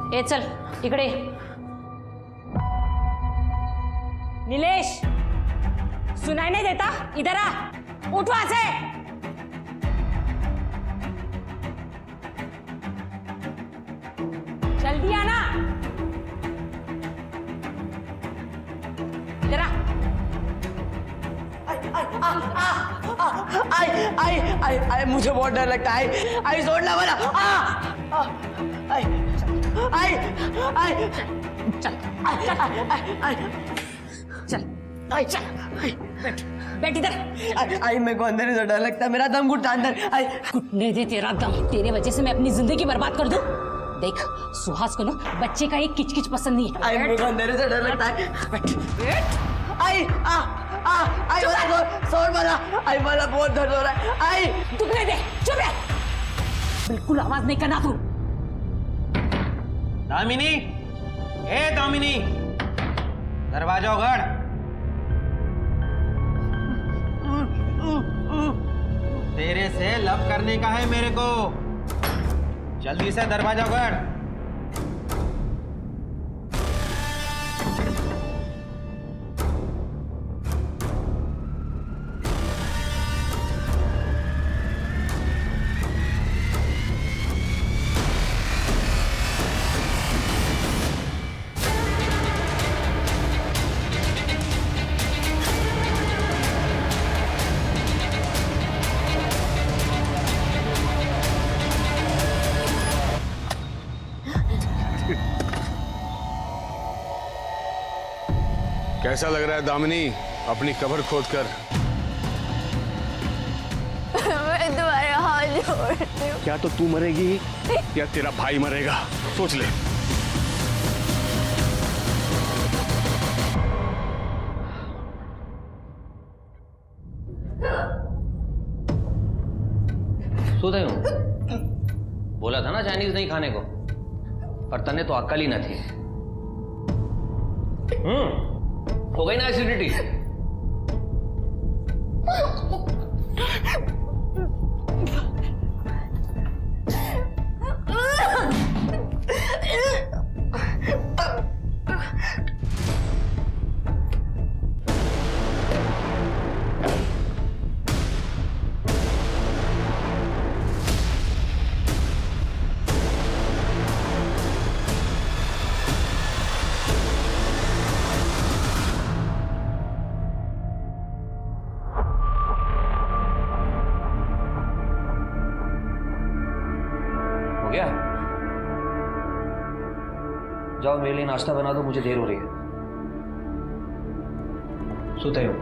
ए चल इकडे। नीलेश, सुनाई नहीं देता? इधर आ, उठ वहां से। जल्दी आना, इधर आ। आई मुझे बहुत डर लगता है। आई छोड़ना वाला। आई चल चल चल, बैठ बैठ इधर। आई मेरे को अंदर से डर लगता है, मेरा दम घुटता अंदर। आई घुटने दे तेरा दम। तेरे वजह से मैं अपनी जिंदगी बर्बाद कर दूं? देख, सुहास को ना बच्चे का एक किचकिच पसंद नहीं है। आई मेरे को अंदर से डर लगता है। बैठ। आई आई सोर वाला। आई वाला बहुत दर्द हो रहा है। आई दुखने दे, चुप रह, बिल्कुल आवाज नहीं करना तू। दामिनी, ए दामिनी, दरवाजा उघड़। तेरे से लव करने का है मेरे को, जल्दी से दरवाजा उघड़। कैसा लग रहा है दामिनी अपनी कब्र खोदकर? मैं तुम्हारे हाथ जोड़ती हूँ। क्या तो तू मरेगी या तेरा भाई मरेगा, सोच ले। सोते हूँ, बोला था ना चाइनीज नहीं खाने को, पर तने तो अक्ल ही न थी। हो गई ना एसिडिटी? हो गया? जाओ मेरे लिए नाश्ता बना दो, मुझे देर हो रही है। सोते हो?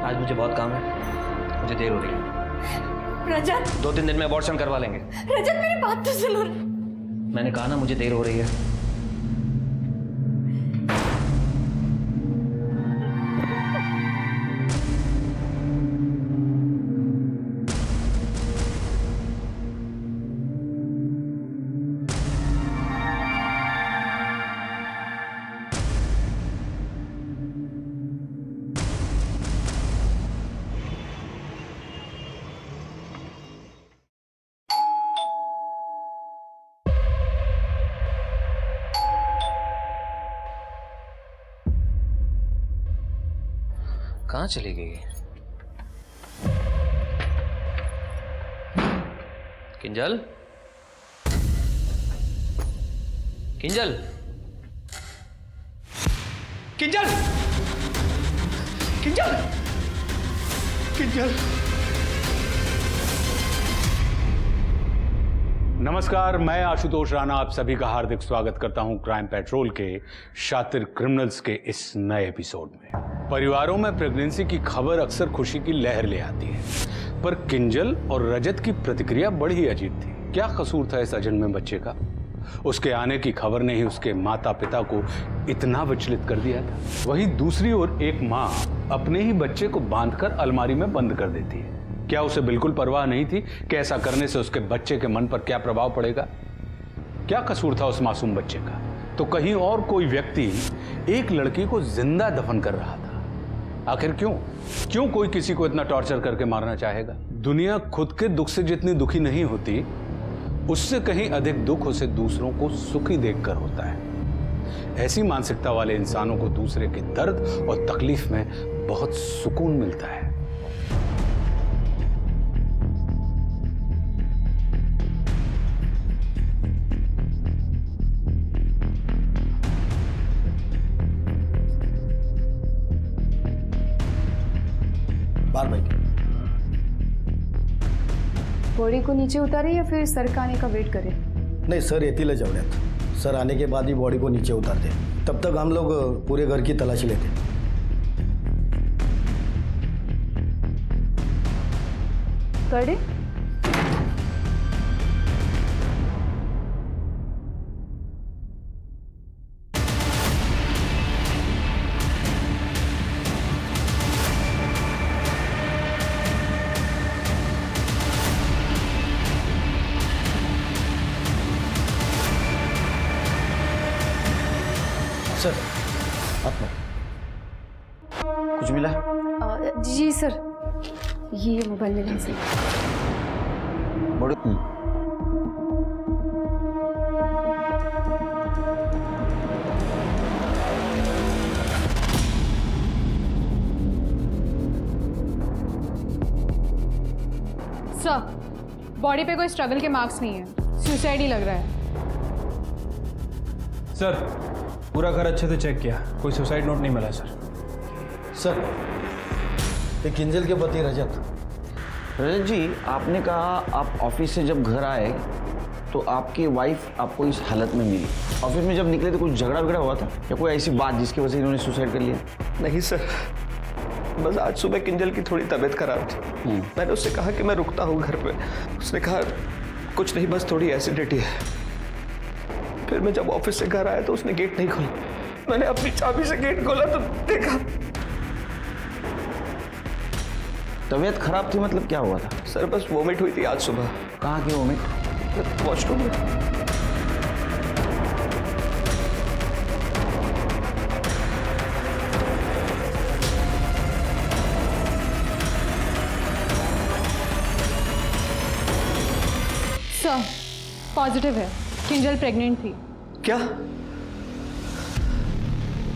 आज मुझे बहुत काम है, मुझे देर हो रही है। रजत, 2-3 दिन में अबॉर्शन करवा लेंगे। रजत मेरी बात तो सुनो। मैंने कहा ना मुझे देर हो रही है। कहाँ चली गई? किंजल, किंजल, किंजल, किंजल, किंजल। नमस्कार, मैं आशुतोष राणा आप सभी का हार्दिक स्वागत करता हूं क्राइम पेट्रोल के शातिर क्रिमिनल्स के इस नए एपिसोड में। परिवारों में प्रेगनेंसी की खबर अक्सर खुशी की लहर ले आती है, पर किंजल और रजत की प्रतिक्रिया बड़ी ही अजीब थी। क्या कसूर था इस अजन्मे बच्चे का? उसके आने की खबर ने ही उसके माता पिता को इतना विचलित कर दिया था। वहीं दूसरी ओर एक माँ अपने ही बच्चे को बांधकर अलमारी में बंद कर देती है। क्या उसे बिल्कुल परवाह नहीं थी कि ऐसा करने से उसके बच्चे के मन पर क्या प्रभाव पड़ेगा? क्या कसूर था उस मासूम बच्चे का? तो कहीं और कोई व्यक्ति एक लड़की को जिंदा दफन कर रहा था। आखिर क्यों कोई किसी को इतना टॉर्चर करके मारना चाहेगा? दुनिया खुद के दुख से जितनी दुखी नहीं होती, उससे कहीं अधिक दुख उसे दूसरों को सुखी देखकर होता है। ऐसी मानसिकता वाले इंसानों को दूसरे के दर्द और तकलीफ में बहुत सुकून मिलता है। बाहर बैठिए। बॉडी को नीचे उतारे या फिर सर का आने का वेट करें? नहीं सर येतील जेवण्यात, सर आने के बाद ही बॉडी को नीचे उतारते, तब तक हम लोग पूरे घर की तलाशी लेते। कर दे। सर आप में कुछ मिला? जी सर, ये मोबाइल लेने से। बॉडी सर, बॉडी पे कोई स्ट्रगल के मार्क्स नहीं है, सुसाइड ही लग रहा है। सर पूरा घर अच्छे से चेक किया, कोई सुसाइड नोट नहीं मिला सर। सर ये किंजल के पति रजत। रजत जी, आपने कहा आप ऑफिस से जब घर आए तो आपकी वाइफ आपको इस हालत में मिली। ऑफिस में जब निकले तो कुछ झगड़ा वगड़ा हुआ था या कोई ऐसी बात जिसकी वजह से इन्होंने सुसाइड कर लिया? नहीं सर, बस आज सुबह किंजल की थोड़ी तबीयत खराब थी। मैंने उससे कहा कि मैं रुकता हूँ घर पे। उसने कहा कुछ नहीं, बस थोड़ी एसिडिटी है। फिर मैं जब ऑफिस से घर आया तो उसने गेट नहीं खोला। मैंने अपनी चाबी से गेट खोला तो देखा। तबीयत खराब थी मतलब क्या हुआ था? सर बस वोमिट हुई थी आज सुबह। कहाँ की वोमिट? वॉशरूम में। सर पॉजिटिव है, किंजल प्रेग्नेंट थी। क्या?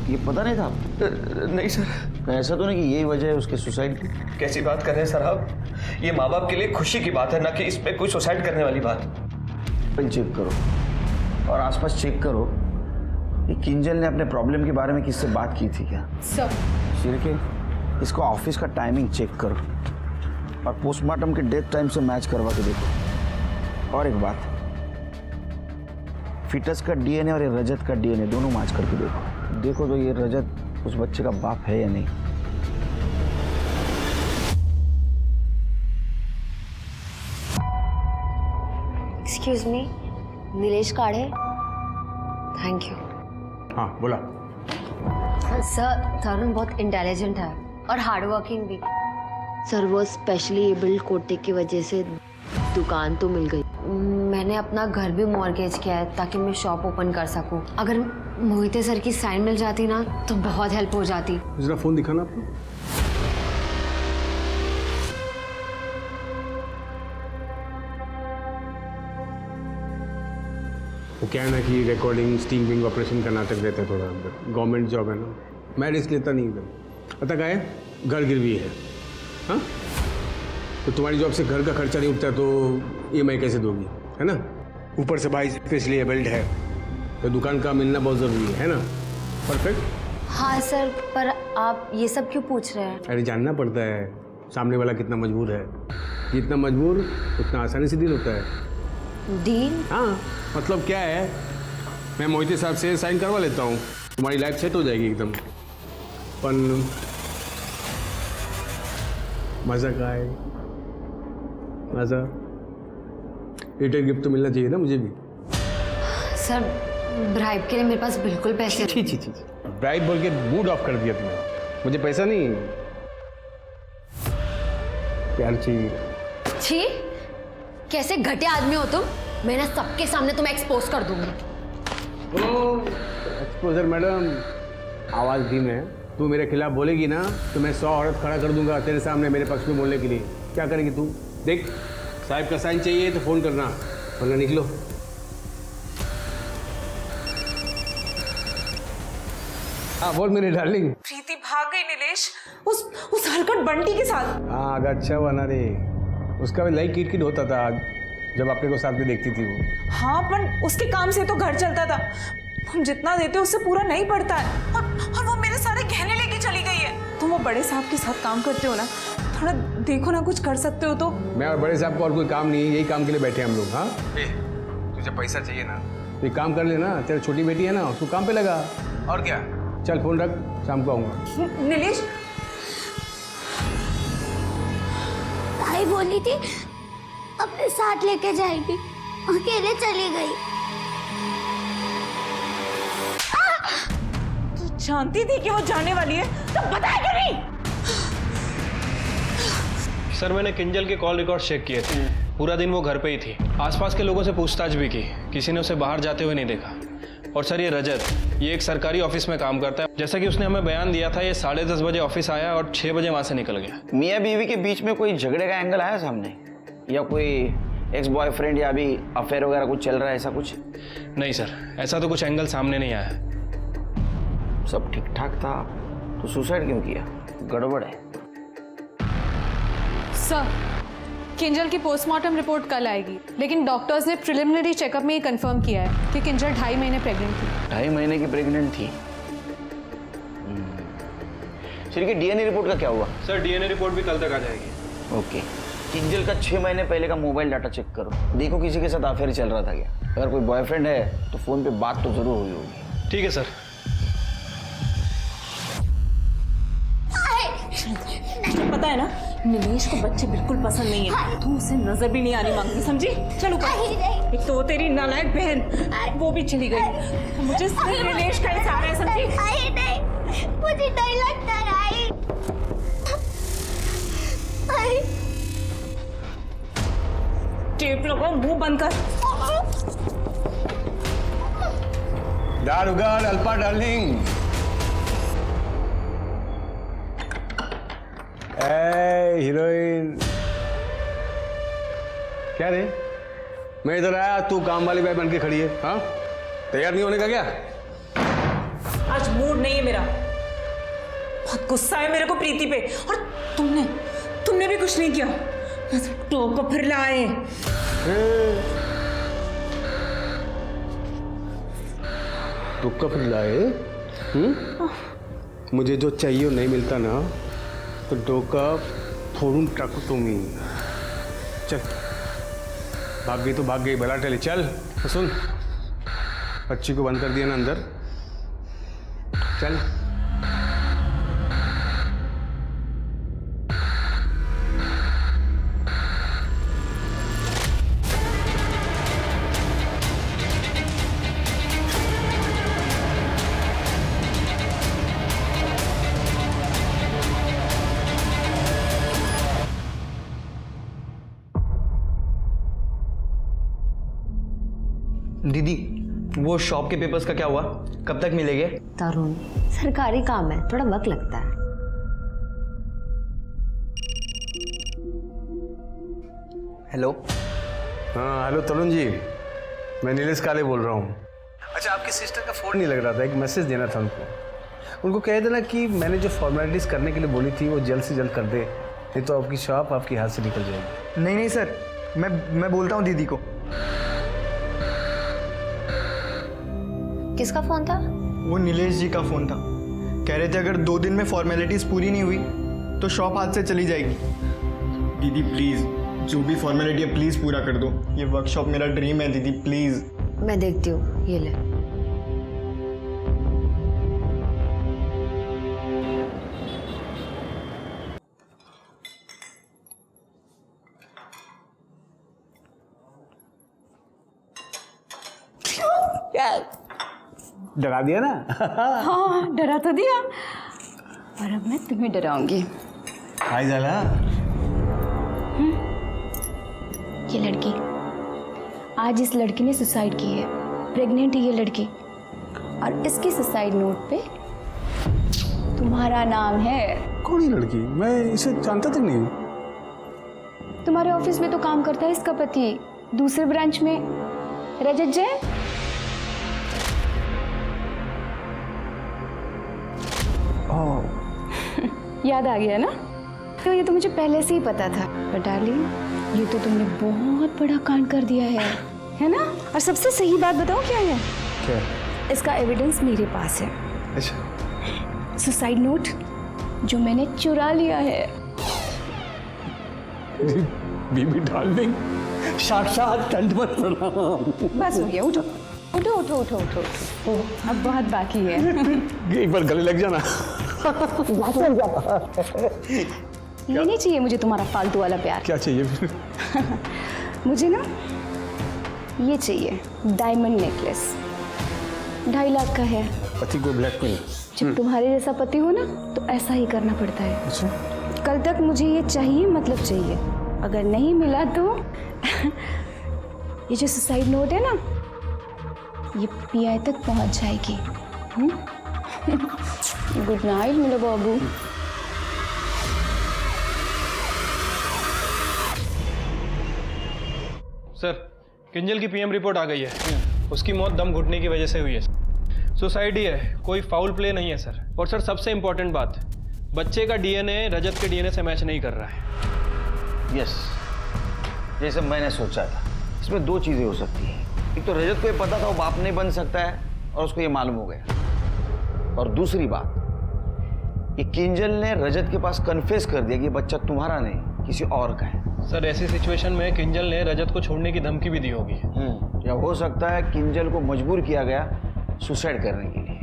ये पता नहीं था? नहीं सर। ऐसा तो नहीं कि यही वजह है उसके सुसाइड की? कैसी बात कर रहे हैं सर आप? ये माँ बाप के लिए खुशी की बात है, ना कि इसमें कोई सुसाइड करने वाली बात। पहले चेक करो और आसपास चेक करो। ये किंजल ने अपने प्रॉब्लम के बारे में किससे बात की थी क्या? सर शिरके, इसको ऑफिस का टाइमिंग चेक करो और पोस्टमार्टम के डेथ टाइम से मैच करवा के देखो। और एक बात, फिटस का डीएनए और ये रजत का डीएनए दोनों मैच करके देखो तो ये रजत उस बच्चे का बाप है या नहीं। एक्सक्यूज मी, नीलेश काढ़े। Thank you. हाँ बोला। सर तरुण बहुत इंटेलिजेंट है और हार्ड वर्किंग भी। सर वो स्पेशली एबल्ड कोटे की वजह से दुकान तो मिल गई। मैंने अपना घर भी मॉर्गेज किया है ताकि मैं शॉप ओपन कर सकूं। अगर मोहिते सर की साइन मिल जाती ना तो बहुत हेल्प हो जाती। जरा फोन दिखाना आपको। वो क्या है ना कि रिकॉर्डिंग स्टिंग विंग ऑपरेशन का नाटक देते हैं थोड़ा अंदर। गवर्नमेंट जॉब है ना, मैं रिस्क लेता नहीं एकदम। पता क्या है, घर गिरवी है। हाँ तो तुम्हारी जॉब से घर का खर्चा नहीं उठता तो EMI कैसे दोगी, है ना? ऊपर से भाई स्पेशली एबल्ड है तो दुकान का मिलना बहुत ज़रूरी है ना? परफेक्ट। हाँ सर, पर आप ये सब क्यों पूछ रहे हैं? अरे जानना पड़ता है सामने वाला कितना मजबूर है। जितना मजबूर उतना आसानी से डील होता है। डील? हाँ मतलब क्या है, मैं मोहिते साहब से साइन करवा लेता हूँ, तुम्हारी लाइफ सेट हो जाएगी एकदम। पर मज़ा का है, मज़ा रिटर्न गिफ्ट तो मिलना चाहिए ना मुझे भी। सर ब्राइब के लिए मेरे पास बिल्कुल पैसे छी छी छी, ब्राइब बोल के मूड ऑफ कर दिया तुमने। मुझे पैसा नहीं, प्यार चाहिए। छी, कैसे घटिया आदमी हो तुम। मैं ना सबके सामने तुम्हें एक्सपोज कर दूंगी। एक्सपोजर मैडम, आवाज़ धीमे है, तू मेरे खिलाफ बोलेगी ना तो मैं 100 औरत खड़ा कर दूंगा तेरे सामने मेरे पक्ष में बोलने के लिए। क्या करेगी तू? देख, साहब का साइन चाहिए तो फ़ोन करना, वरना निकलो। हाँ बोल मेरी डार्लिंग। प्रीति भाग गई नीलेश, उस हरकत बंटी के साथ। हाँ अगर अच्छा बना रे, उसका भी लाइक किट होता था जब अपने को साथ में देखती थी वो। हाँ पर उसके काम से तो घर चलता था, हम जितना देते उससे पूरा नहीं पड़ता है। और वो मेरे सारे गहने लेके चली गई है। तुम वो बड़े साहब के साथ काम करते हो ना, थोड़ा देखो ना, कुछ कर सकते हो तो। मैं और बड़े साहब को और कोई काम नहीं है, यही काम के लिए बैठे हम लोग। हाँ तुझे पैसा चाहिए ना, तो काम कर लेना, तेरी छोटी बेटी है ना, उसको काम पे लगा। और क्या, चल फोन रख, शाम को आऊँगा। नीलेश, भाई बोली थी अपने साथ लेके जाएगी, अकेले चली गई। तू जानती थी कि वो जाने वाली है तो बताया क्यों नहीं? सर मैंने किंजल के कॉल रिकॉर्ड चेक किए थे, पूरा दिन वो घर पे ही थी। आसपास के लोगों से पूछताछ भी की, किसी ने उसे बाहर जाते हुए नहीं देखा। और सर ये रजत, ये एक सरकारी ऑफिस में काम करता है। जैसा कि उसने हमें बयान दिया था, ये 10:30 बजे ऑफिस आया और 6 बजे वहाँ से निकल गया। मियाँ बीवी के बीच में कोई झगड़े का एंगल आया सामने, या कोई एक्स बॉयफ्रेंड या अभी अफेयर वगैरह कुछ चल रहा है, ऐसा कुछ? नहीं सर, ऐसा तो कुछ एंगल सामने नहीं आया। सब ठीक ठाक था तो सुसाइड क्यों किया? गड़बड़ है। सर, किंजल की पोस्टमार्टम रिपोर्ट कल आएगी, लेकिन डॉक्टर्स ने प्रिलिमिनरी चेकअप में ये कंफर्म किया है कि किंजल 2.5 महीने प्रेग्नेंट थी। 2.5 महीने की प्रेग्नेंट थी। ठीक है, डीएनए रिपोर्ट का क्या हुआ? सर डीएनए रिपोर्ट भी कल तक आ जाएगी। ओके। किंजल का 6 महीने पहले का मोबाइल डाटा चेक करो, देखो किसी के साथ अफेयर चल रहा था क्या। अगर कोई बॉयफ्रेंड है तो फोन पे बात तो जरूर हुई होगी। ठीक है सर। पता है ना, नीलेश को बच्चे बिल्कुल पसंद नहीं है, तुम उसे नजर भी नहीं आनी मांगती, समझी? चलो एक तो तेरी नालायक बहन, वो भी चली गई, मुझे सिर्फ नीलेश का ही सहारा है, समझी? नहीं, मुझे नहीं लगता राई। टेप लगाओ, मुंह बंद कर। दारुगार अल्पा डार्लिंग। हीरोइन क्या रे? मैं इधर आया, तू काम वाली बाई बन के खड़ी है। हाँ तैयार नहीं होने का क्या? आज मूड नहीं है मेरा, बहुत गुस्सा है मेरे को प्रीति पे। और तुमने भी कुछ नहीं किया, टोको फिर लाए। टोको फिर लाए? मुझे जो चाहिए वो नहीं मिलता ना तो डोका फोड़ूं टाकू तुम्हें। चल, भाग गई तो भाग गई, भला टले। चल तो सुन, बच्ची को बंद कर दिया ना अंदर, चल। दीदी, वो शॉप के पेपर्स का क्या हुआ? कब तक मिलेंगे? तरुण, सरकारी काम है, थोड़ा वक्त लगता है। हेलो। हाँ हेलो तरुण जी, मैं नीलेश काले बोल रहा हूँ। अच्छा, आपकी सिस्टर का फ़ोन नहीं लग रहा था, एक मैसेज देना था उनको कह देना कि मैंने जो फॉर्मेलिटीज़ करने के लिए बोली थी वो जल्द से जल्द कर दे, नहीं तो आपकी शॉप आपके हाथ से निकल जाएगी। नहीं सर, मैं बोलता हूँ दीदी को। किसका फोन था? वो नीलेश जी का फ़ोन था, कह रहे थे अगर 2 दिन में फॉर्मेलिटीज़ पूरी नहीं हुई तो शॉप हाथ से चली जाएगी। दीदी प्लीज़, जो भी फॉर्मेलिटी है प्लीज़ पूरा कर दो, ये वर्कशॉप मेरा ड्रीम है दीदी, प्लीज़। मैं देखती हूँ, ये ले। डरा दिया ना? हाँ, डरा तो दिया, पर अब मैं तुम्हें डराऊंगी। आई जाला। ये लड़की, आज इस लड़की ने सुसाइड की है, प्रेग्नेंट है ये लड़की, और इसकी सुसाइड नोट पे तुम्हारा नाम है। कौन ही लड़की? मैं इसे जानता तक नहीं हूँ। तुम्हारे ऑफिस में तो काम करता है इसका पति, दूसरे ब्रांच में, रजत जैन। याद आ गया ना? तो ये तो मुझे पहले से ही पता था, पर डार्लिंग ये तो तुमने बहुत बड़ा कांड कर दिया है ना? और सबसे सही बात बताओ क्या है? क्या? इसका एविडेंस मेरे पास है। अच्छा। सुसाइड नोट जो मैंने चुरा लिया है। बीबी डार्लिंग, साक्षात दंडवत प्रणाम। बस हो गया, उठो उठो उठो उठो उठो उठो। अब बहुत बाकी है। एक बार गले लग जाना। ये नहीं चाहिए मुझे तुम्हारा फालतू वाला प्यार। क्या चाहिए फिर? मुझे ना ये चाहिए, डायमंड नेकलेस, 2.5 लाख का है। पति को ब्लैकमेल? जब तुम्हारे जैसा पति हो ना तो ऐसा ही करना पड़ता है। अच्छा। कल तक मुझे ये चाहिए, मतलब चाहिए। अगर नहीं मिला तो ये जो सुसाइड नोट है ना, ये पीआई तक पहुंच जाएगी। गुड नाइट मेरे बाबू। सर, किंजल की पीएम रिपोर्ट आ गई है। उसकी मौत दम घुटने की वजह से हुई है। सुसाइड ही है, कोई फाउल प्ले नहीं है सर। और सर सबसे इंपॉर्टेंट बात, बच्चे का डीएनए रजत के डीएनए से मैच नहीं कर रहा है। यस, जैसे मैंने सोचा था। इसमें 2 चीज़ें हो सकती हैं। एक तो रजत को ये पता था वो बाप नहीं बन सकता है और उसको ये मालूम हो गया। और दूसरी बात, ये किंजल ने रजत के पास कन्फेस कर दिया कि ये बच्चा तुम्हारा नहीं किसी और का है। सर ऐसी सिचुएशन में किंजल ने रजत को छोड़ने की धमकी भी दी होगी। या हो सकता है किंजल को मजबूर किया गया सुसाइड करने के लिए।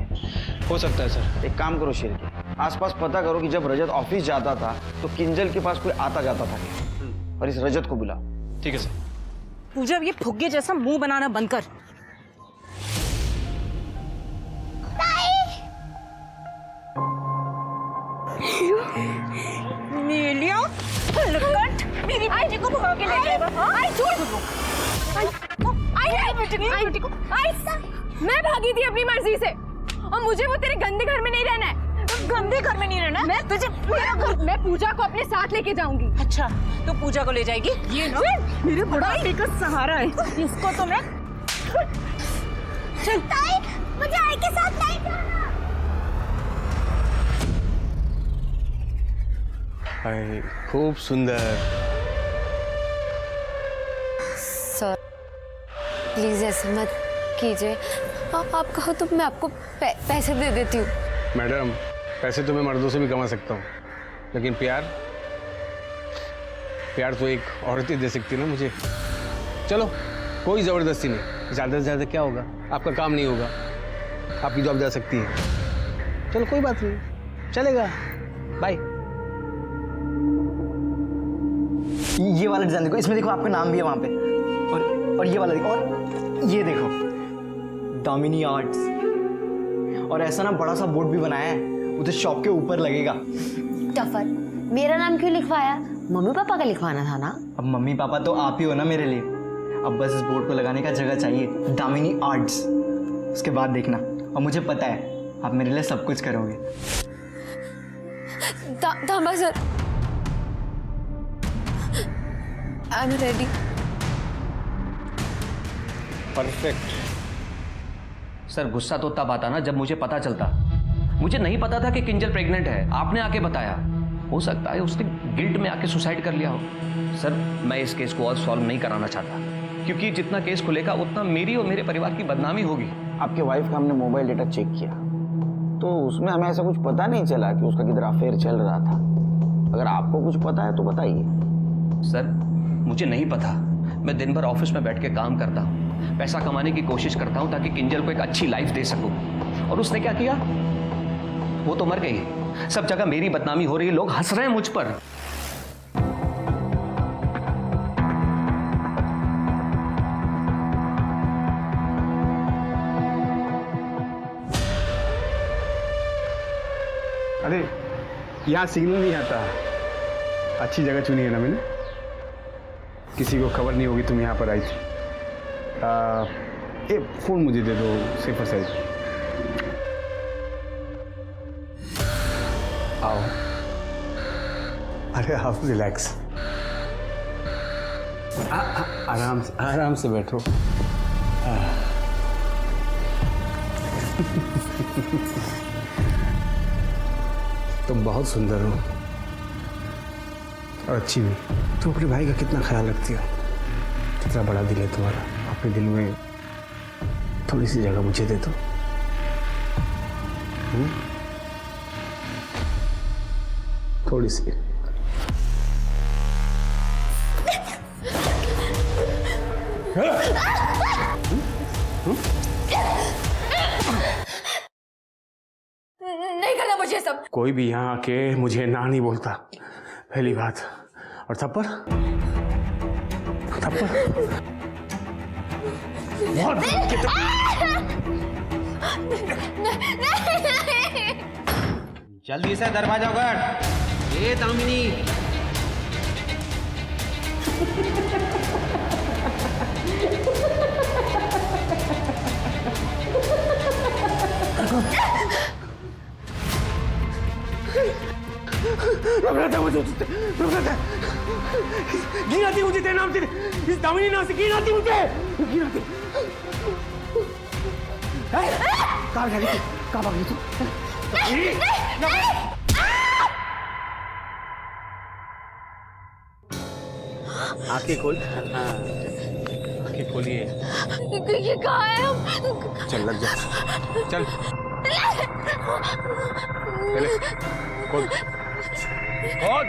हो सकता है सर। एक काम करो शेरके, आसपास पता करो कि जब रजत ऑफिस जाता था तो किंजल के पास कोई आता जाता था क्या, और इस रजत को बुला। ठीक है सर। पूजा, ये फुग्गे जैसा मुंह बनाना बंद कर। नीलिया, लकट, मेरी बेटी को भगा के ले जाएगा। आई बेटी को मैं भागी थी अपनी मर्जी से, और मुझे वो तेरे गंदे घर में नहीं रहना है। गंदे घर में नहीं रहना। मैं पूजा को अपने साथ लेके जाऊंगी। अच्छा, तो पूजा को ले जाएगी? ये ना मेरे बुढ़ापे का सहारा है। इसको तो मैं चल ताई, मुझे आई के साथ नहीं जाना। हाय, खूब सुंदर। सर प्लीज ऐसे मत कीजिए। आप कहो तो मैं आपको पैसे दे देती हूँ। मैडम, पैसे तो मैं मर्दों से भी कमा सकता हूँ, लेकिन प्यार तो एक औरत ही दे सकती है ना मुझे। चलो, कोई ज़बरदस्ती नहीं। ज़्यादा से ज़्यादा क्या होगा, आपका काम नहीं होगा, आपकी जॉब जा सकती है। चलो कोई बात नहीं, चलेगा। बाय। ये वाला डिजाइन देखो, इसमें देखो आपका नाम भी है वहाँ पे। और ये वाला देखो, और ये देखो दामिनी आर्ट्स। और ऐसा ना बड़ा सा बोर्ड भी बनाया है, उधर शॉप के ऊपर लगेगा। टफर, मेरा नाम क्यों लिखवाया? मम्मी पापा का लिखवाना था ना। अब मम्मी पापा तो आप ही हो ना मेरे लिए। अब बस इस बोर्ड को लगाने का जगह चाहिए, दामिनी आर्ट्स। उसके बाद देखना, और मुझे पता है आप मेरे लिए सब कुछ करोगे। दामा sir, I am ready. Perfect. Sir गुस्सा तो तब आता ना जब मुझे पता चलता। मुझे नहीं पता था कि किंजल प्रेग्नेंट है, आपने आके बताया। हो सकता है उसने गिल्ट में आके सुसाइड कर लिया हो। सर मैं इस केस को और सॉल्व नहीं कराना चाहता, क्योंकि जितना केस खुलेगा उतना मेरी और मेरे परिवार की बदनामी होगी। आपके वाइफ का हमने मोबाइल डेटा चेक किया तो उसमें हमें ऐसा कुछ पता नहीं चला कि उसका किधर अफेयर चल रहा था। अगर आपको कुछ पता है तो बताइए। सर मुझे नहीं पता। मैं दिन भर ऑफिस में बैठ के काम करता हूँ, पैसा कमाने की कोशिश करता हूँ ताकि किंजल को एक अच्छी लाइफ दे सकूँ। और उसने क्या किया? वो तो मर गई। सब जगह मेरी बदनामी हो रही है, लोग हंस रहे हैं मुझ पर। अरे यहाँ सिग्नल नहीं आता। अच्छी जगह चुनी है ना मैंने, किसी को खबर नहीं होगी तुम यहाँ पर आई थी। फ़ोन मुझे दे दो, सेफर साइड। आओ। अरे आप रिलैक्स, आराम से बैठो। तुम बहुत सुंदर हो और अच्छी भी। तुम अपने भाई का कितना ख्याल रखती हो, कितना बड़ा दिल है तुम्हारा। अपने दिल में थोड़ी सी जगह मुझे दे दो। थोड़ी सी। नहीं करना मुझे सब। कोई भी यहाँ आके मुझे ना नहीं बोलता, पहली बात। और थप्पड़ थप्पड़ बहुत जल्दी से दरवाजा उघड़। ये दामिनी, घिन आती मुझे तेरे नाम से, इस दामिनी नाम से घिन आती मुझे, घिन आती। कहाँ भागी तू, कहाँ भागी तू? आंखें खोल, आंखें खोलिए। ये कहाँ है हम? चल लग जा, चल। पहले खोल, खोल,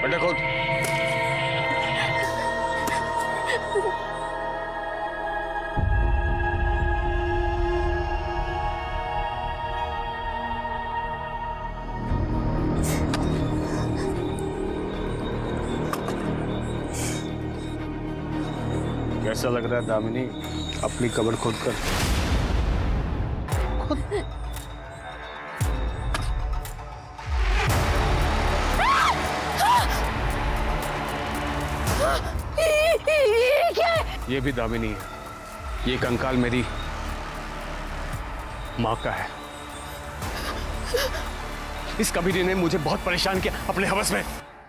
बेटा खोल। कैसा लग रहा है दामिनी, अपनी कब्र खोद कर? ये भी दामिनी है, ये कंकाल मेरी माँ का है। इस कबीरे ने मुझे बहुत परेशान किया अपने हवस में।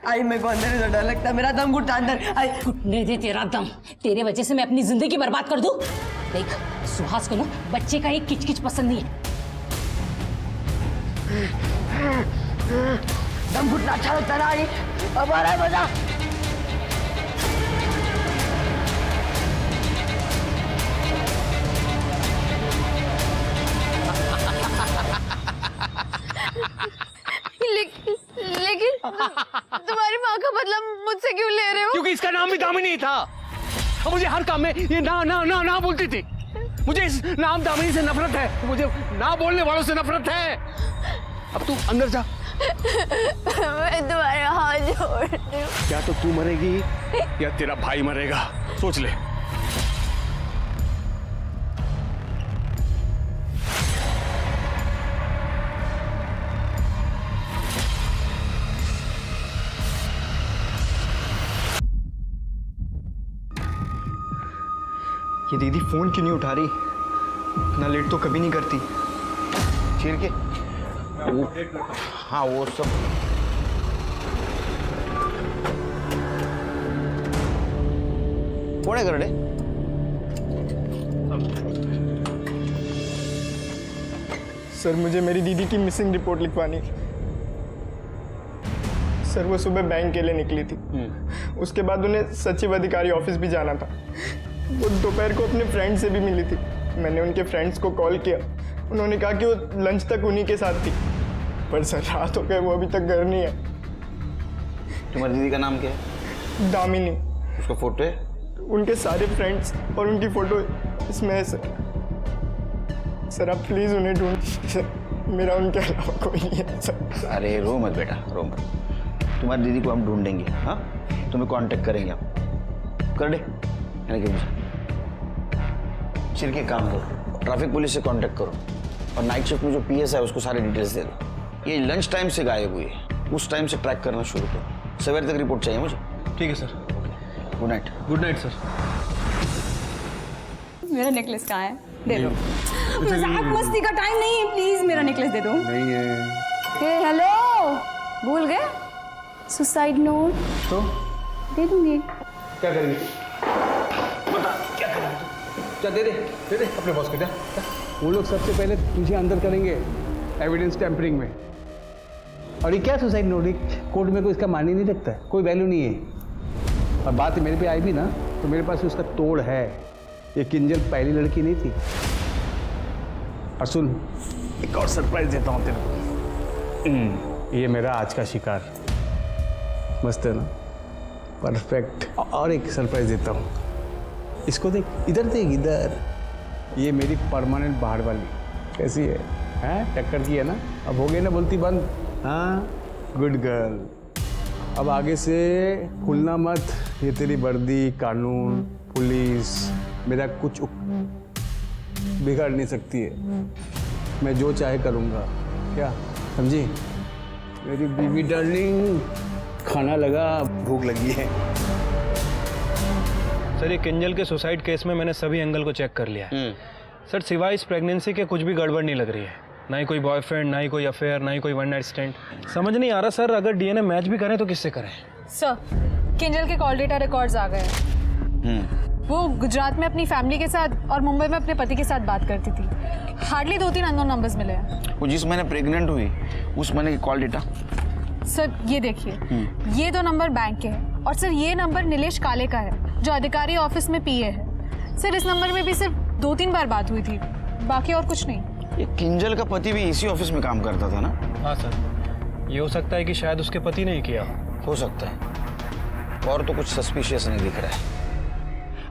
आई मेरे को अंदर से डर लगता है, मेरा दम घुटता अंदर। आई घुटने दे तेरा दम, तेरे वजह से मैं अपनी जिंदगी बर्बाद कर दूं। देख सुहास को ना बच्चे का एक किचकिच पसंद नहीं है। दम घुटना अच्छा लगता ना, आई अब आ रहा है मजा। लेकिन तुम्हारी माँ का बदला मुझसे क्यों ले रहे हो? क्योंकि इसका नाम भी दामिनी था और मुझे हर काम में ये ना ना ना ना बोलती थी। मुझे इस नाम दामिनी से नफरत है, मुझे ना बोलने वालों से नफरत है। अब तू अंदर जा। मैं तुम्हारे हाथ जोड़ रही हूँ। क्या तो तू मरेगी या तेरा भाई मरेगा, सोच ले। ये दीदी फोन क्यों नहीं उठा रही? इतना लेट तो कभी नहीं करती। चीर के हाँ वो सब कोड़े करड़े। सर मुझे मेरी दीदी की मिसिंग रिपोर्ट लिखवानी। सर वो सुबह बैंक के लिए निकली थी, उसके बाद उन्हें सचिव अधिकारी ऑफिस भी जाना था। वो दोपहर को अपने फ्रेंड से भी मिली थी। मैंने उनके फ्रेंड्स को कॉल किया, उन्होंने कहा कि वो लंच तक उन्हीं के साथ थी, पर सर रात हो गए, वो अभी तक घर नहीं है। तुम्हारी दीदी का नाम क्या है? दामिनी। उसका फोटो है? उनके सारे फ्रेंड्स और उनकी फोटो इसमें है सर। सर आप प्लीज उन्हें ढूंढ, मेरा उनके अलावा कोई नहीं है सर। अरे रो मत बेटा, रो मत। तुम्हारी दीदी को हम ढूंढेंगे, हाँ तुम्हें कांटेक्ट करेंगे हम। कर दे चिर के काम करो, ट्रैफिक पुलिस से कांटेक्ट करो और नाइट शिफ्ट में जो पीएस है उसको सारे डिटेल्स दे दो। ये लंच टाइम से गायब हुई है, उस टाइम से ट्रैक करना शुरू करो। सवेरे तक रिपोर्ट चाहिए मुझे। ठीक है sir. Good night. Good night sir. मेरा नेकलेस कहाँ है? दे दो। मजाक मस्ती का टाइम नहीं है, प्लीज मेरा नेकलेस दे दो। नहीं है। हे हेलो, भूल गए सुसाइड नोट? तो दे दूंगी। क्या करेंगे? बता क्या करेंगे? क्या दे दे अपने बॉस को दे। वो लोग सबसे पहले तुझे अंदर करेंगे एविडेंस टैंपरिंग में। और ये क्या सुसाइड नोट, कोर्ट में कोई इसका मान ही नहीं रखता है, कोई वैल्यू नहीं है। और बात मेरे पे आई भी ना तो मेरे पास उसका तोड़ है। ये किंजल पहली लड़की नहीं थी। और सुन, एक और सरप्राइज देता हूँ तेरे को। ये मेरा आज का शिकार, मस्त है ना, परफेक्ट। और एक सरप्राइज देता हूँ, इसको देख, इधर देख, इधर। ये मेरी परमानेंट बाहर वाली कैसी है? हैं, टक्कर की है ना? अब हो गई ना बोलती बंद? हाँ, गुड गर्ल। अब आगे से खुलना मत। ये तेरी वर्दी, कानून, पुलिस मेरा कुछ बिगाड़ नहीं सकती है। मैं जो चाहे करूँगा, क्या समझी? मेरी बीबी डार्लिंग, खाना लगा, भूख लगी है। सर, ये किंजल के सुसाइड केस में मैंने सभी एंगल को चेक कर लिया है। सर, सिवाय इस प्रेगनेंसी के कुछ भी गड़बड़ नहीं लग रही है। ना ही कोई बॉयफ्रेंड, ना ही कोई अफेयर, ना ही कोई वन नाइट स्टैंड। समझ नहीं आ रहा सर, अगर डीएनए मैच भी करें तो किससे करें? सर, किंजल के कॉल डेटा रिकॉर्ड्स आ गए हैं। वो गुजरात में अपनी फैमिली के साथ और मुंबई में अपने पति के साथ बात करती थी। हार्डली 2-3 अननोन नंबर्स मिले हैं। वो जिस महीने प्रेग्नेंट हुई उस महीने की कॉल डेटा? सर, ये देखिए, ये 2 नंबर बैंक के हैं और सर ये नंबर नीलेश काले का है जो अधिकारी ऑफिस में पीए है। सर, इस नंबर में भी सिर्फ 2-3 बार बात हुई थी, बाकी और कुछ नहीं। ये किंजल का पति भी इसी ऑफिस में काम करता था ना? हाँ सर, ये हो सकता है कि शायद उसके पति ने ही किया हो सकता है। और तो कुछ सस्पिशियस नहीं दिख रहा है।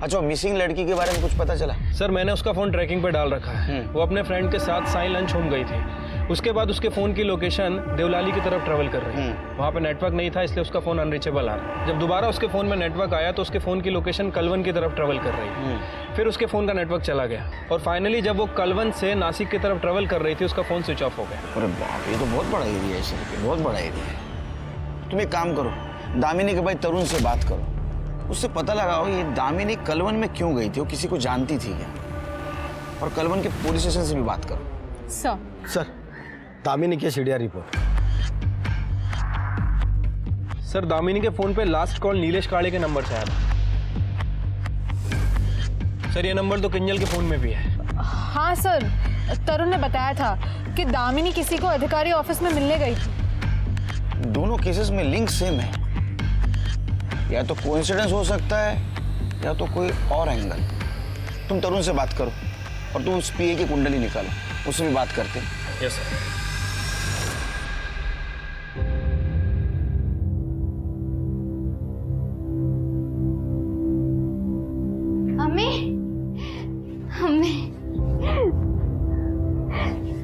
अच्छा, मिसिंग लड़की के बारे में कुछ पता चला? सर, मैंने उसका फ़ोन ट्रैकिंग पे डाल रखा है। वो अपने फ्रेंड के साथ साई लंच होम गई थी। उसके बाद उसके फ़ोन की लोकेशन देवलाली की तरफ ट्रेवल कर रही है। वहाँ पे नेटवर्क नहीं था, इसलिए उसका फ़ोन अनरीचेबल आ रहा है। जब दोबारा उसके फ़ोन में नेटवर्क आया तो उसके फ़ोन की लोकेशन कलवन की तरफ ट्रेवल कर रही है। फिर उसके फ़ोन का नेटवर्क चला गया और फाइनली जब वो कलवन से नासिक की तरफ ट्रेवल कर रही थी उसका फ़ोन स्विच ऑफ हो गया। अरे बाप, ये तो बहुत बड़ा एरिया है सर, बहुत बड़ा एरिया है। तुम एक काम करो, दामिनी के भाई तरुण से बात करो, उससे पता लगाओ ये दामिनी कलवन में क्यों गई थी, वो किसी को जानती थी क्या? और कलवन के पुलिस स्टेशन से भी बात करो। सर, दामिनी की सीडीआर रिपोर्ट। सर, दामिनी के फ़ोन पे लास्ट कॉल नीलेश काले के नंबर से आया था। सर, ये नंबर तो किंजल के फ़ोन में भी है। हाँ सर, तरुण ने बताया था कि दामिनी किसी को अधिकारी ऑफिस में मिलने गई थी। दोनों केसेस में लिंक सेम है। या तो कोइंसिडेंस हो सकता है या तो कोई और एंगल। तुम तरुण से बात करो और तुम उस पीए की कुंडली निकालो, उससे भी बात करते हैं। Yes sir.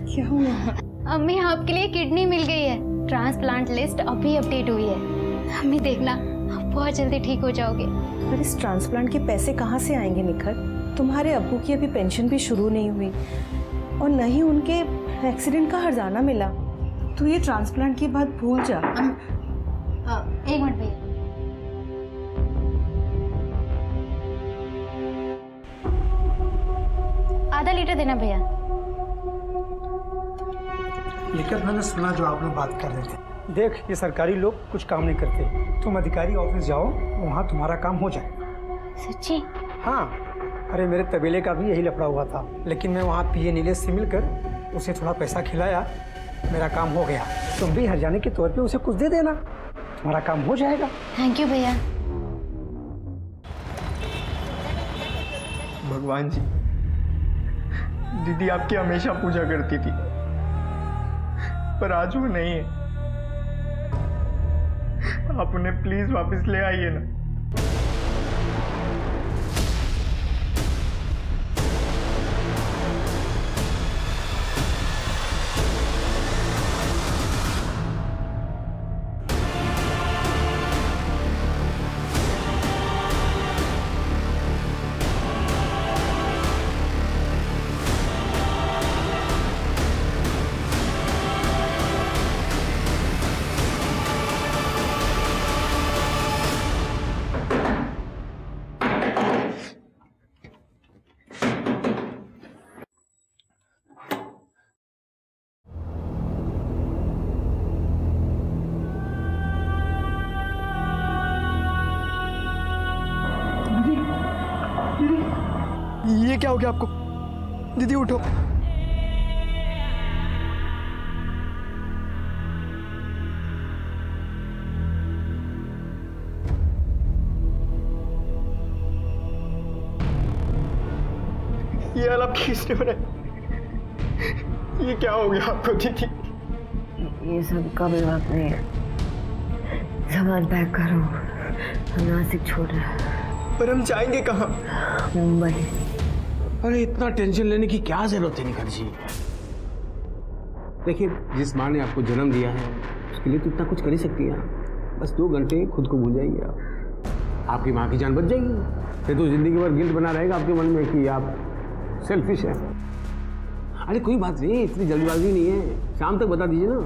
क्या हुआ? अम्मी, आपके लिए किडनी मिल गई है। ट्रांसप्लांट लिस्ट अभी अपडेट हुई है। अम्मी देखना, आप बहुत जल्दी ठीक हो जाओगे। पर इस ट्रांसप्लांट के पैसे कहाँ से आएंगे निखर? तुम्हारे अब्बू की अभी पेंशन भी शुरू नहीं हुई और न ही उनके एक्सीडेंट का हर्जाना मिला। तो ये ट्रांसप्लांट की बात भूल जा। एक मिनट भैया। आधा लीटर देना भैया। लेकिन मैंने सुना जो आप लोग बात कर रहे थे। देख, ये सरकारी लोग कुछ काम नहीं करते। तुम अधिकारी ऑफिस जाओ, वहाँ तुम्हारा काम हो जाएगा। सच्ची? हाँ, अरे मेरे तबेले का भी यही लफड़ा हुआ था, लेकिन मैं वहाँ पीए नीलेश से मिलकर उसे थोड़ा पैसा खिलाया, मेरा काम हो गया। तुम भी हर्जाने के तौर पे उसे कुछ दे देना, तुम्हारा काम हो जाएगा। थैंक यू भैया। भगवान जी, दीदी आपकी हमेशा पूजा करती थी, पर आज वो नहीं है। आप उन्हें प्लीज वापस ले आइए ना। ये क्या हो गया आपको? दीदी उठो। ये हाल आप किसने बनाया? ये क्या हो गया आपको दीदी? ये सब कभी वक्त नहीं है। सामान पैक करो, हम नासिक छोड़ रहे हैं। पर हम जाएंगे कहाँ? मुंबई। अरे इतना टेंशन लेने की क्या जरूरत है निखिल जी? देखिए, जिस माँ ने आपको जन्म दिया है उसके लिए तो इतना कुछ कर ही सकती है। बस 2 घंटे खुद को भूल आप, आपकी माँ की जान बच जाएगी। फिर तो जिंदगी भर गिल्ट बना रहेगा आपके मन में कि आप सेल्फिश है। अरे कोई बात नहीं, इतनी जल्दबाजी नहीं है, शाम तक बता दीजिए ना।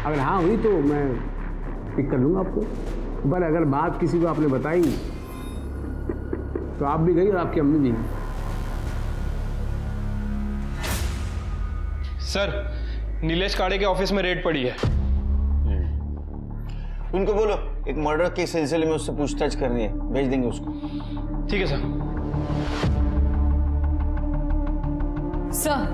अगर हाँ हुई तो मैं पिक कर लूँगा आपको, पर अगर बात किसी को आपने बताई तो आप भी गई और आपकी अम्मी भी। सर, नीलेश काड़े के ऑफिस में रेड पड़ी है। उनको बोलो एक मर्डर के सिलसिले में उससे पूछताछ करनी है, भेज देंगे उसको। ठीक है सर। सर,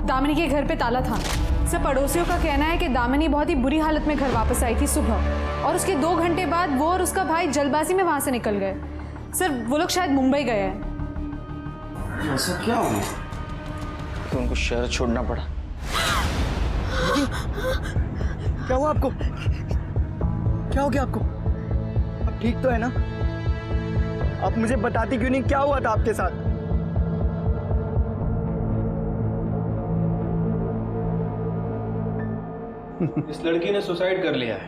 दामिनी के घर पे ताला था। सर, पड़ोसियों का कहना है कि दामिनी बहुत ही बुरी हालत में घर वापस आई थी सुबह, और उसके 2 घंटे बाद वो और उसका भाई जल्दबाजी में वहां से निकल गए। सर, वो लोग शायद मुंबई गए हैं। ऐसा क्या हो गया कि उनको शहर छोड़ना पड़ा? क्या हुआ आपको? क्या हो गया आपको? आप ठीक तो है ना? आप मुझे बताती क्यों नहीं, क्या हुआ था आपके साथ? इस लड़की ने सुसाइड कर लिया है,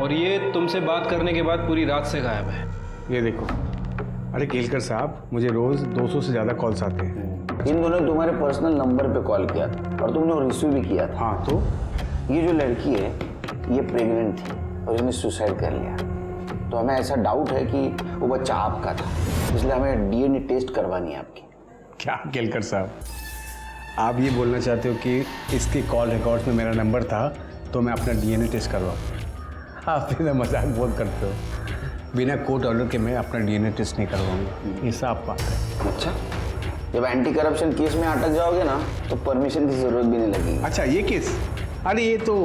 और ये तुमसे बात करने के बाद पूरी रात से गायब है। ये देखो, अरे केलकर साहब, मुझे रोज 200 से ज्यादा कॉल्स आते हैं। इन दोनों ने तुम्हारे पर्सनल नंबर पे कॉल किया था और तुमने रिसीव भी किया था। हाँ, तो ये जो लड़की है ये प्रेग्नेंट थी और इसने सुसाइड कर लिया। तो हमें ऐसा डाउट है कि वो बच्चा आपका था, इसलिए हमें डीएनए टेस्ट करवानी है आपकी। क्या केलकर साहब, आप ये बोलना चाहते हो कि इसके कॉल रिकॉर्ड्स में मेरा नंबर था तो मैं अपना डीएनए टेस्ट करवाऊँ? आप बिना मजाक बहुत करते हो। बिना कोर्ट ऑर्डर के मैं अपना डीएनए टेस्ट नहीं करवाऊंगा, ये साफ बात है। अच्छा, जब एंटी करप्शन केस में अटक जाओगे ना तो परमिशन की जरूरत भी नहीं लगेगी। अच्छा, ये केस? अरे ये तो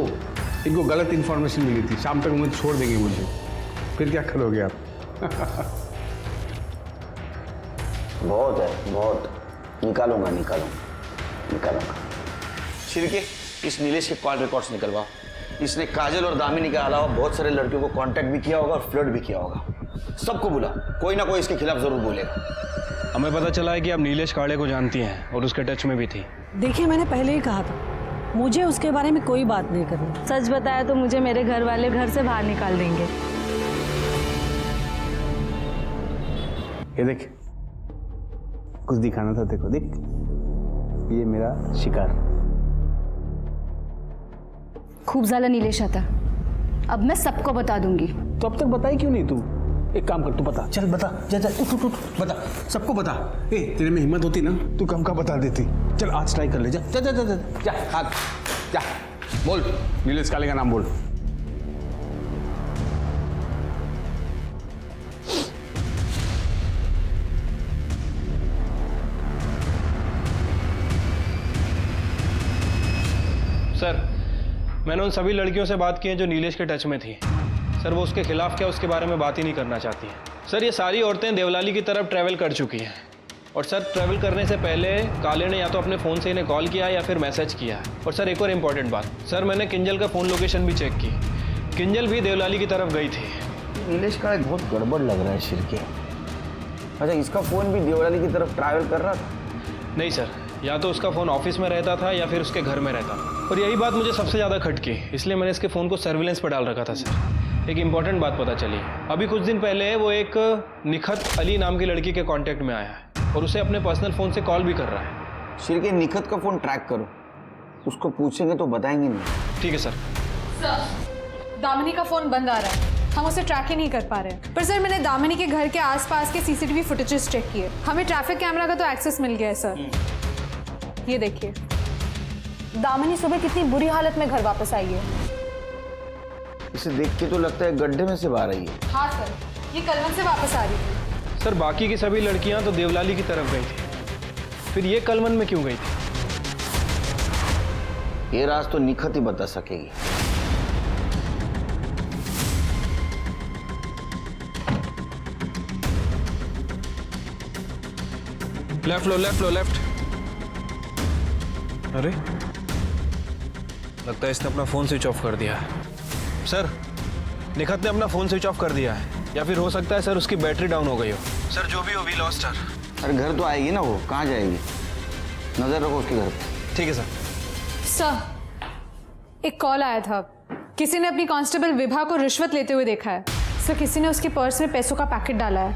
इनको गलत इन्फॉर्मेशन मिली थी, शाम तक मुझे छोड़ देंगे मुझे, फिर क्या करोगे आप? बहुत है, बहुत। निकालूंगा। छिड़के इस नीलेश के कॉल रिकॉर्ड्स निकलवाओ। इसने काजल और दामिनी के अलावा बहुत सारे लड़कियों को कांटेक्ट भी किया होगा और फ्लर्ट भी किया होगा। सबको बुला, कोई ना कोई इसके खिलाफ जरूर बोलेगा। हमें पता चला है कि आप नीलेश काड़े को जानती हैं और उसके टच में भी थी। देखिए, मैंने पहले ही कहा था, मुझे उसके बारे में कोई बात नहीं करनी। सच बताया तो मुझे मेरे घर वाले घर से बाहर निकाल देंगे। ये देख, कुछ दिखाना था, देखो देख, ये मेरा शिकार। खूब ज़्यादा नीलेश आता, अब मैं सबको बता दूंगी। तो अब तक बताई क्यों नहीं तू? एक काम कर, तू बता, चल बता, जा उठ, बता, सबको बता। ए, तेरे में हिम्मत होती ना तू कम का बता देती। चल आज ट्राई कर ले, जा, हाथ जा, बोल नीलेश काले का नाम बोल। सर, मैंने उन सभी लड़कियों से बात की है जो नीलेश के टच में थी। सर, वो उसके खिलाफ क्या उसके बारे में बात ही नहीं करना चाहती हैं। सर, ये सारी औरतें देवलाली की तरफ ट्रैवल कर चुकी हैं, और सर ट्रैवल करने से पहले काले ने या तो अपने फ़ोन से इन्हें कॉल किया या फिर मैसेज किया। और सर, एक और इम्पॉर्टेंट बात, सर मैंने किंजल का फ़ोन लोकेशन भी चेक की, किंजल भी देवलाली की तरफ गई थी। नीलेश का बहुत गड़बड़ लग रहा है शिरके। अच्छा, इसका फ़ोन भी देवलाली की तरफ ट्रैवल कर रहा था? नहीं सर, या तो उसका फ़ोन ऑफिस में रहता था या फिर उसके घर में रहता था, और यही बात मुझे सबसे ज़्यादा खटकी, इसलिए मैंने इसके फ़ोन को सर्विलेंस पर डाल रखा था। सर, एक इम्पॉर्टेंट बात पता चली, अभी कुछ दिन पहले वो एक निखत अली नाम की लड़की के कांटेक्ट में आया है और उसे अपने पर्सनल फ़ोन से कॉल भी कर रहा है। शिरके, निखत का फ़ोन ट्रैक करो, उसको पूछेंगे तो बताएंगे नहीं। ठीक है सर। दामिनी का फ़ोन बंद आ रहा है, हम उसे ट्रैक ही नहीं कर पा रहे। पर सर, मैंने दामिनी के घर के आसपास के सीसीटीवी फुटेजेस चेक किए, हमें ट्रैफिक कैमरा का तो एक्सेस मिल गया है सर। ये देखिए, दामिनी सुबह कितनी बुरी हालत में घर वापस आई है। इसे देख के तो लगता है गड्ढे में से बाहर आई है। हाँ सर, ये कलवन से वापस आ रही थी। सर बाकी की सभी लड़कियां तो देवलाली की तरफ गई थी, फिर ये कलमन में क्यों गई थी? ये राज तो निखत ही बता सकेगी। लेफ्ट लो, लेफ्ट लो, लेफ्ट। अरे लगता है इसने अपना फोन स्विच ऑफ कर दिया है। सर निखत ने अपना फोन स्विच ऑफ कर दिया है, या फिर हो सकता है सर उसकी बैटरी डाउन हो गई हो। सर जो भी हो, वी लॉस्ट हर। अरे घर तो आएगी ना, वो कहाँ जाएगी? नजर रखो उसके घर पे। ठीक है सर। सर एक कॉल आया था, किसी ने अपनी कांस्टेबल विभा को रिश्वत लेते हुए देखा है। सर किसी ने उसके पर्स में पैसों का पैकेट डाला है।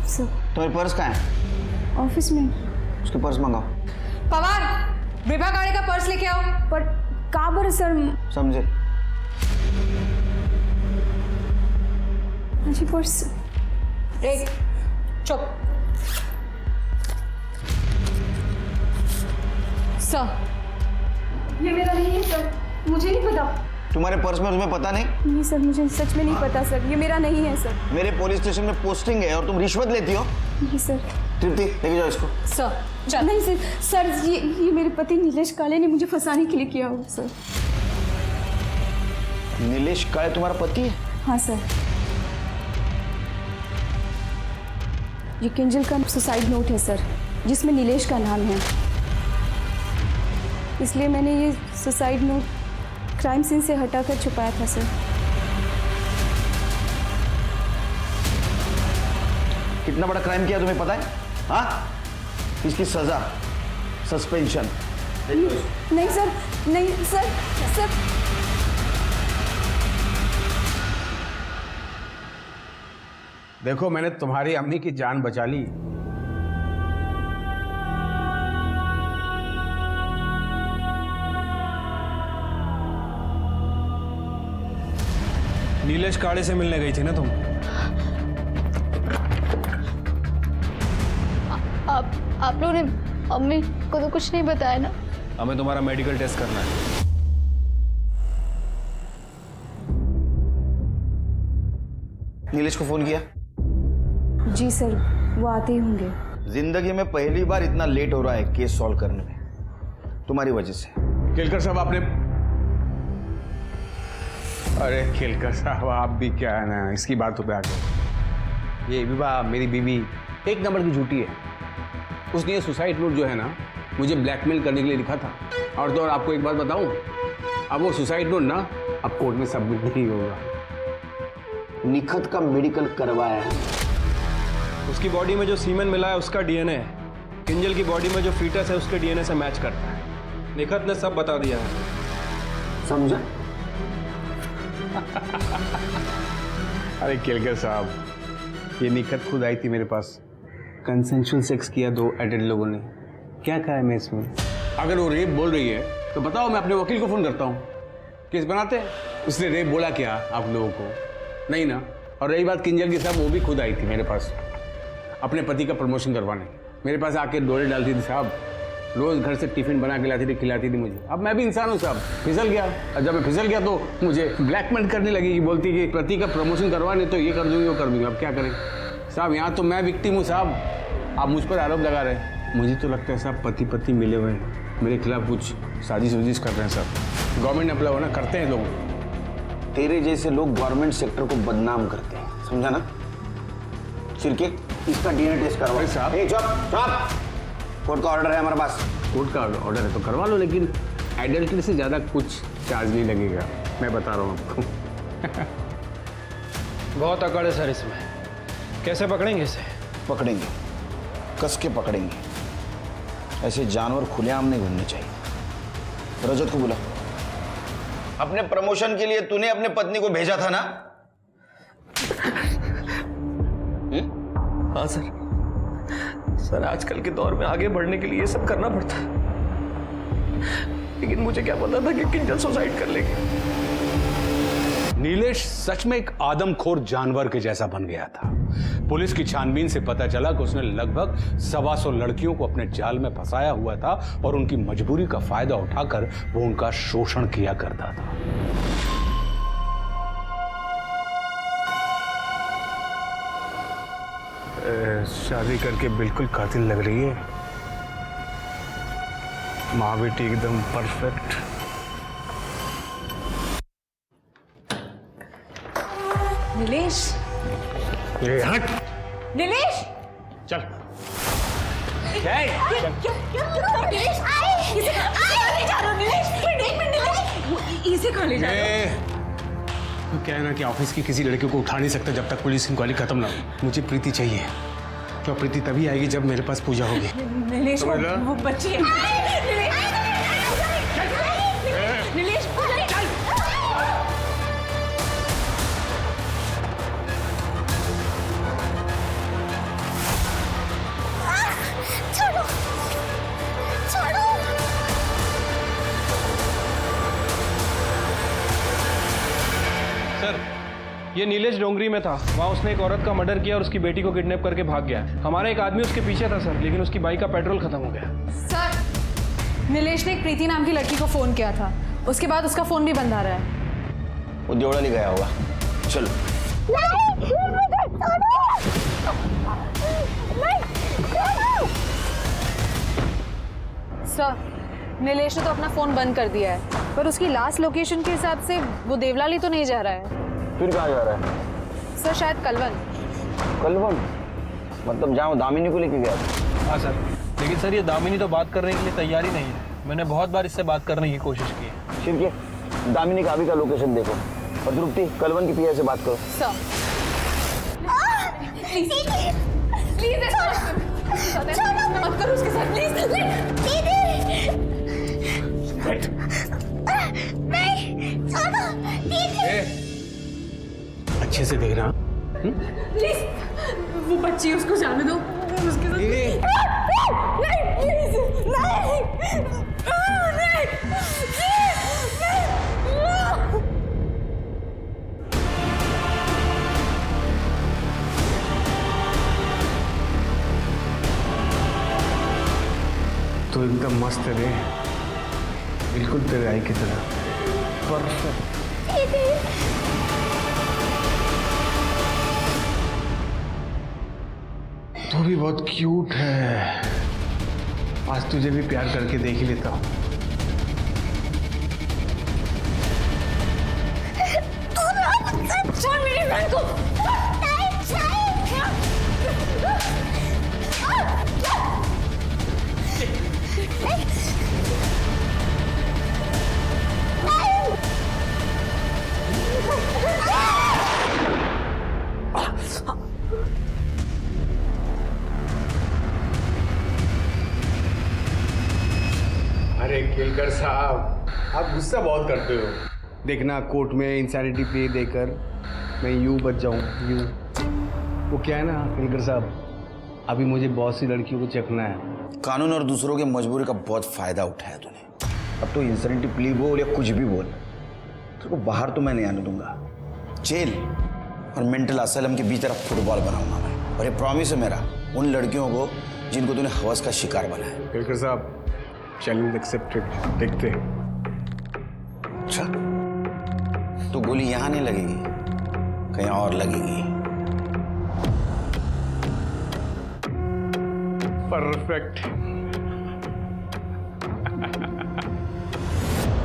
सर तुम्हारे पर्स कहाँ है? ऑफिस में। उसके पर्स मंगाओ। पवार, विभा गाड़ी का पर्स लेके आओ। पर कहाँ पर सर? समझे? जी पर्स। एक चुप। सर ये मेरा नहीं है सर, मुझे नहीं पता। तुम्हारे पर्स में तुम्हें पता नहीं? नहीं सर, मुझे सच में नहीं पता सर, ये मेरा नहीं है सर। मेरे पुलिस स्टेशन में पोस्टिंग है और तुम रिश्वत लेती हो? नहीं सर। तृप्ति लेके जाओ इसको। सर चल। नहीं सर, सर ये मेरे पति नीलेश काले ने मुझे फंसाने के लिए किया हो सर। नीलेश काले तुम्हारा पति है? हाँ सर। ये किंजल का सुसाइड नोट है सर, जिसमें नीलेश का नाम है, इसलिए मैंने ये सुसाइड नोट क्राइम सीन से हटाकर छुपाया था सर। कितना बड़ा क्राइम किया तुम्हें पता है? हाँ, इसकी सजा सस्पेंशन। नहीं सर, नहीं सर, सर। देखो मैंने तुम्हारी अम्मी की जान बचा ली। नीलेश काले से मिलने गई थी ना तुम? आप लोगों ने अम्मी को तो कुछ नहीं बताया ना? हमें तुम्हारा मेडिकल टेस्ट करना है। नीलेश को फोन किया? जी सर, वो आते ही होंगे। जिंदगी में पहली बार इतना लेट हो रहा है केस सॉल्व करने में, तुम्हारी वजह से। केलकर साहब आपने, अरे केलकर साहब आप भी क्या है ना, इसकी बातों पे आके। ये विवाह मेरी बीवी एक नंबर की झूठी है। उसने ये सुसाइड नोट जो है ना मुझे ब्लैकमेल करने के लिए लिखा था। और तो और आपको एक बात बताऊं, अब वो सुसाइड नोट ना अब कोर्ट में सबमिट नहीं होगा। निखत का मेडिकल करवाया है। उसकी बॉडी में जो सीमेन मिला है उसका डीएनए किंजल की बॉडी में जो फीटस है उसके डीएनए से मैच करता है। निखत ने सब बता दिया है। समझा? अरे केलकर साहब, ये निखत खुद आई थी मेरे पास। कंसेंशुअल सेक्स किया दो एडेड लोगों ने। क्या कहा है मैं इसमें? अगर वो रेप बोल रही है तो बताओ, मैं अपने वकील को फोन करता हूँ, केस बनाते हैं। उसने रेप बोला क्या आप लोगों को? नहीं ना। और रही बात किंजल की साहब, वो भी खुद आई थी मेरे पास अपने पति का प्रमोशन करवाने। मेरे पास आके डोरे डालती थी साहब, रोज घर से टिफिन बना के लाती थी, खिलाती थी मुझे। अब मैं भी इंसान हूँ साहब, फिसल गया। और जब मैं फिसल गया तो मुझे ब्लैकमेल करने लगी कि बोलती कि पति का प्रमोशन करवाने तो ये कर दूंगी वो कर दूंगी। अब क्या करें साहब, यहाँ तो मैं विक्टिम हूँ साहब, आप मुझ पर आरोप लगा रहे हैं। मुझे तो लगता है साहब पति पति मिले हुए हैं, मेरे खिलाफ कुछ साजिश वजिश कर रहे हैं साहब। गवर्नमेंट अप्लाई होना करते हैं लोग। तेरे जैसे लोग गवर्नमेंट सेक्टर को बदनाम करते हैं, समझा ना? सिरके इसका डीएनए टेस्ट करवाओ साहब। कोर्ट का ऑर्डर है हमारे पास। कोर्ट का ऑर्डर है तो करवा लो, लेकिन एडल्ट्री से ज़्यादा कुछ चार्ज नहीं लगेगा, मैं बता रहा हूँ आपको। बहुत अकड़ है सर इसमें, कैसे पकड़ेंगे इसे? पकड़ेंगे, कस के पकड़ेंगे। ऐसे जानवर खुलेआम नहीं घूमने चाहिए। रजत को बुला। अपने प्रमोशन के लिए तूने अपने पत्नी को भेजा था ना? हाँ सर। सर आजकल के दौर में आगे बढ़ने के लिए ये सब करना पड़ता है, लेकिन मुझे क्या पता था कि किंजल सुसाइड कर लेगी। नीलेश सच में एक आदमखोर जानवर के जैसा बन गया था। पुलिस की छानबीन से पता चला कि उसने लगभग 125 लड़कियों को अपने जाल में फंसाया हुआ था और उनकी मजबूरी का फायदा उठाकर वो उनका शोषण किया करता था। शादी करके बिल्कुल कातिल लग रही है। माँ बेटी एकदम परफेक्ट। नीलेश, ये हट। नीलेश, चल। इसे कहाँ ले जा रहे हो? तो क्या है ना कि ऑफिस की किसी लड़की को उठा नहीं सकता जब तक पुलिस इंक्वायरी खत्म ना हो। मुझे प्रीति चाहिए, तो प्रीति तभी आएगी जब मेरे पास पूजा होगी। नीलेश, वो बच्ची है। नीलेश, छोड़ो, छोड़ो। सर, ये नीलेश डोंगरी में था। वहाँ उसने एक औरत का मर्डर किया और उसकी बेटी को किडनैप करके भाग गया। हमारा एक आदमी उसके पीछे था सर, लेकिन उसकी बाइक का पेट्रोल खत्म हो गया। सर, नीलेश ने एक प्रीति नाम की लड़की को फोन किया था, उसके बाद उसका फोन भी बंद आ रहा है। वो देवड़ा ले गया होगा। चलो। सर, नीलेश ने तो अपना फोन बंद कर दिया है, पर उसकी लास्ट लोकेशन के हिसाब से वो देवलाली तो नहीं जा रहा है। फिर कहाँ जा रहा है? सर, शायद कलवन। कलवन? मतलब जहाँ वो दामिनी को लेके गया था? हाँ सर, लेकिन सर ये दामिनी तो बात करने के लिए तैयार ही नहीं है। मैंने बहुत बार इससे बात करने की कोशिश की है। ठीक है, दामिनी का अभी का लोकेशन देखो और द्रुप्ति कलवन की पीआई से बात करो। सर, प्लीज मत करो उसके साथ, प्लीज। अच्छे से देखना। प्लीज, वो बच्ची उसको जाने दो। उसके साथ नहीं, प्लीज, नहीं। तो एकदम मस्त है रे, बिल्कुल तेरे आई की तरह परफेक्ट। तू भी बहुत क्यूट है। आज तुझे भी प्यार करके देख ही लेता हूँ। छोड़ मेरी बहन को। अरे केलकर साहब, आप गुस्सा बहुत करते हो। देखना कोर्ट में इंसैनिटी प्ले देकर मैं यूं बच जाऊं, यूं। वो क्या है ना केलकर साहब, अभी मुझे बहुत सी लड़कियों को चखना है। कानून और दूसरों की मजबूरी का बहुत फायदा उठाया तूने। अब तो इंसैनिटी प्ली बोल या कुछ भी बोल, तेरे को बाहर तो मैं नहीं आने दूंगा। जेल और मेंटल असाइलम के बीच तरफ फुटबॉल बनाऊंगा मैं। और ये प्रॉमिस है मेरा उन लड़कियों को जिनको तूने हवस का शिकार बनाया। केलकर साहब, चैलेंज एक्सेप्टेड। देखते हैं। अच्छा, तो गोली यहां नहीं लगेगी, कहीं और लगेगी। परफेक्ट।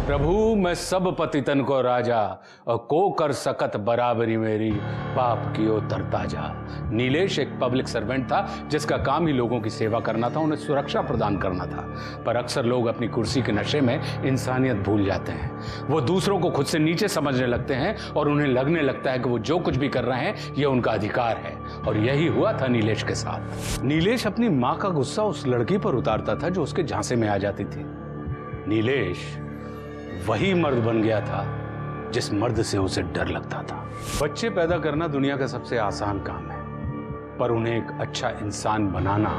प्रभु मैं सब पतितन को राजा और को कर सकत बराबरी मेरी पाप कियो तरता जा। नीलेश एक पब्लिक सर्वेंट था जिसका काम ही लोगों की सेवा करना था, उन्हें सुरक्षा प्रदान करना था। पर अक्सर लोग अपनी कुर्सी के नशे में इंसानियत भूल जाते हैं। वो दूसरों को खुद से नीचे समझने लगते हैं और उन्हें लगने लगता है कि वो जो कुछ भी कर रहे हैं ये उनका अधिकार है। और यही हुआ था नीलेश के साथ। नीलेश अपनी माँ का गुस्सा उस लड़की पर उतारता था जो उसके झांसे में आ जाती थी। नीलेश वही मर्द बन गया था जिस मर्द से उसे डर लगता था। बच्चे पैदा करना दुनिया का सबसे आसान काम है, पर उन्हें एक अच्छा इंसान बनाना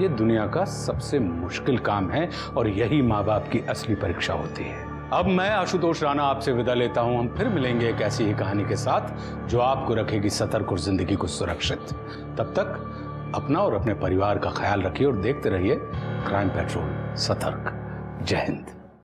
ये दुनिया का सबसे मुश्किल काम है। और यही माँ बाप की असली परीक्षा होती है। अब मैं आशुतोष राणा आपसे विदा लेता हूं। हम फिर मिलेंगे एक ऐसी ही कहानी के साथ जो आपको रखेगी सतर्क और जिंदगी को सुरक्षित। तब तक अपना और अपने परिवार का ख्याल रखिए और देखते रहिए क्राइम पेट्रोल। सतर्क। जय हिंद।